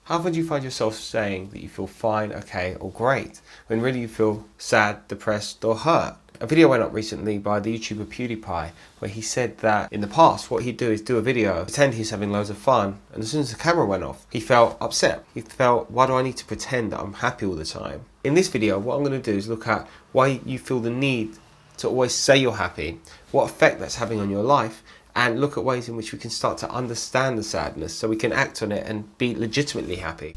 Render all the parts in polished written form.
How often do you find yourself saying that you feel fine, okay, or great, when really you feel sad, depressed, or hurt? A video went up recently by the YouTuber PewDiePie where he said that in the past what he'd do is do a video, pretend he's having loads of fun, and as soon as the camera went off, he felt upset. He felt, why do I need to pretend that I'm happy all the time? In this video, what I'm going to do is look at why you feel the need to always say you're happy, what effect that's having on your life, and look at ways in which we can start to understand the sadness so we can act on it and be legitimately happy.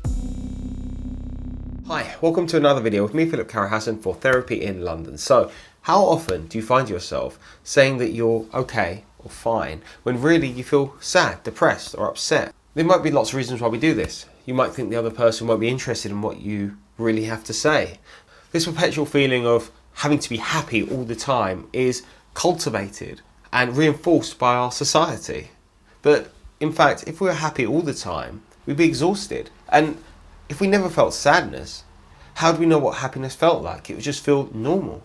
Hi, welcome to another video with me, Philip Carahassan, for Therapy in London. So, how often do you find yourself saying that you're okay or fine when really you feel sad, depressed, or upset? There might be lots of reasons why we do this. You might think the other person won't be interested in what you really have to say. This perpetual feeling of having to be happy all the time is cultivated and reinforced by our society. But in fact, if we were happy all the time, we'd be exhausted. And if we never felt sadness, how do we know what happiness felt like? It would just feel normal.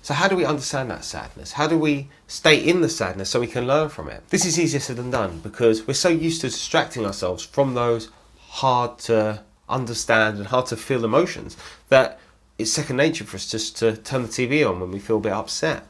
So how do we understand that sadness? How do we stay in the sadness so we can learn from it? This is easier said than done because we're so used to distracting ourselves from those hard to understand and hard to feel emotions that it's second nature for us just to turn the TV on when we feel a bit upset.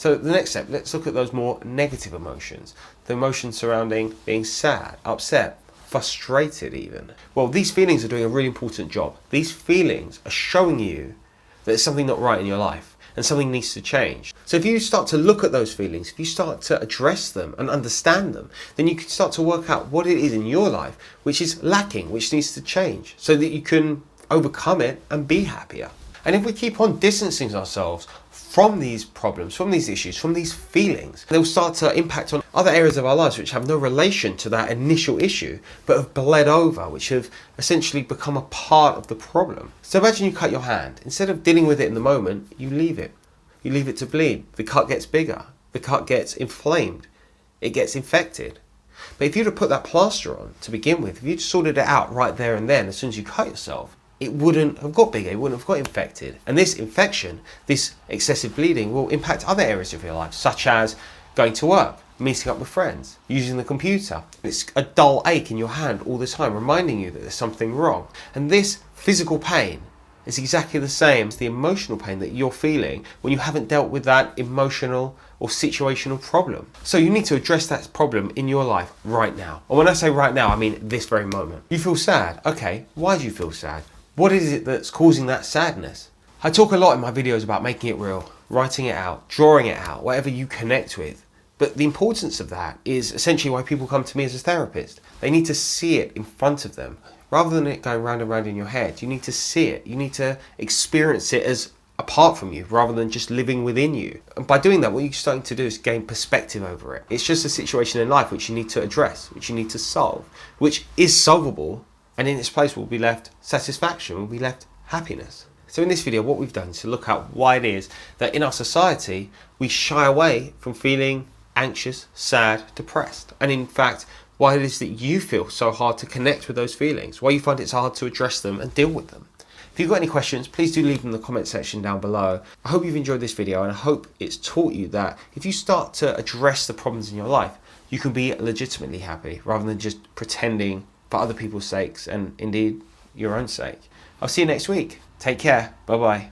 So the next step, let's look at those more negative emotions. The emotions surrounding being sad, upset, frustrated even. Well, these feelings are doing a really important job. These feelings are showing you that there's something not right in your life and something needs to change. So if you start to look at those feelings, if you start to address them and understand them, then you can start to work out what it is in your life which is lacking, which needs to change, so that you can overcome it and be happier. And if we keep on distancing ourselves from these problems, from these issues, from these feelings, they'll start to impact on other areas of our lives which have no relation to that initial issue, but have bled over, which have essentially become a part of the problem. So imagine you cut your hand. Instead of dealing with it in the moment, you leave it. You leave it to bleed. The cut gets bigger. The cut gets inflamed. It gets infected. But if you'd have put that plaster on to begin with, if you'd sorted it out right there and then, as soon as you cut yourself, it wouldn't have got bigger, it wouldn't have got infected. And this infection, this excessive bleeding, will impact other areas of your life, such as going to work, meeting up with friends, using the computer. It's a dull ache in your hand all the time, reminding you that there's something wrong. And this physical pain is exactly the same as the emotional pain that you're feeling when you haven't dealt with that emotional or situational problem. So you need to address that problem in your life right now. And when I say right now, I mean this very moment. You feel sad. Okay, why do you feel sad? What is it that's causing that sadness? I talk a lot in my videos about making it real, writing it out, drawing it out, whatever you connect with. But the importance of that is essentially why people come to me as a therapist. They need to see it in front of them. Rather than it going round and round in your head, you need to see it. You need to experience it as apart from you, rather than just living within you. And by doing that, what you're starting to do is gain perspective over it. It's just a situation in life which you need to address, which you need to solve, which is solvable. And in its place will be left satisfaction, will be left happiness. So in this video, what we've done is to look at why it is that in our society, we shy away from feeling anxious, sad, depressed. And in fact, why it is that you feel so hard to connect with those feelings, why you find it's hard to address them and deal with them. If you've got any questions, please do leave them in the comment section down below. I hope you've enjoyed this video and I hope it's taught you that if you start to address the problems in your life, you can be legitimately happy rather than just pretending for other people's sakes and indeed your own sake. I'll see you next week. Take care. Bye bye.